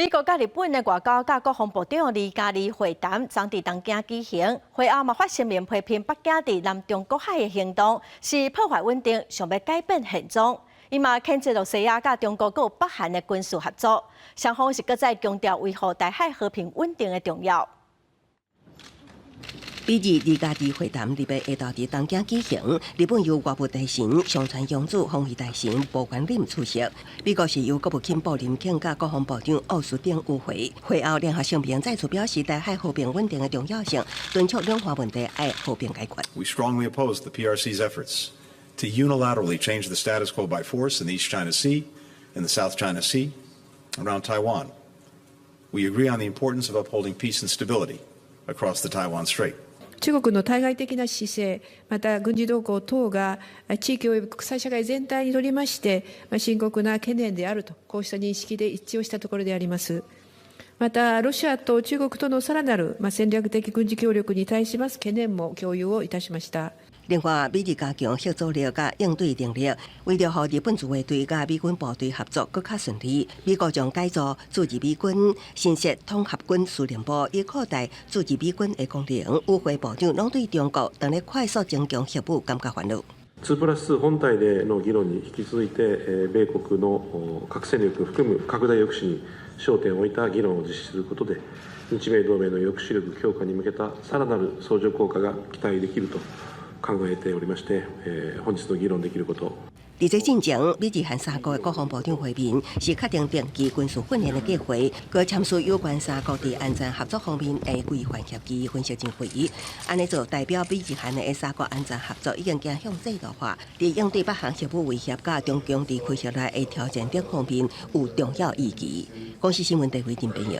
美国甲日本的外交甲国防部长李嘉丽会谈，昨伫东京举行。会后嘛发声明批评北京伫南中国海的行动是破坏稳定，想要改变现状。伊嘛谴责罗西亚甲中国佮有北韩的军事合作，双方是搁再强调维护台海和平稳定的重要。 美日李嘉丽会谈日月下昼伫东京举行，日本由外务大臣上川阳子、防卫大臣朴元林出席。美国是由国务卿布林肯甲国防部长奥斯汀与会。会后联合声明再次表示台海和平稳定的重要性，敦促两岸问题爱和平解决。We strongly oppose the PRC's efforts to unilaterally change the status quo by force in the East China Sea, in the South China Sea, around Taiwan. We agree on the importance of upholding peace and stability across the Taiwan Strait. 中国の対外的な姿勢、また軍事動向等が地域及び国際社会全体にとりまして深刻な懸念であると、こうした認識で一致をしたところであります。また、ロシアと中国とのさらなる戦略的軍事協力に対します懸念も共有をいたしました。 另外，美日加强协作力甲应对能力，为了和日本自卫队甲美军部队合作更较顺利，美国将改造驻日美军新设统合军司令部，以扩大驻日美军的功能。与会部长拢对中国当咧快速增强协武感到烦恼。2+2本体での議論に引き続いて、米国の核戦力を含む拡大抑止に焦点を置いた議論を実施することで、日米同盟の抑止力強化に向けたさらなる相乗効果が期待できると。 考えておりまして、本日の議論できること。伫这进前，美日韩三国的国防部长会面是确定定期军事训练的计划，佮签署有关三国伫安全合作方面的规范协议分析真会议。安尼做代表美日韩的三国安全合作已经走向制度化，伫应对北韩核武威胁甲中共伫开设内的挑战等方面有重要意义。公司新闻台为陈编译。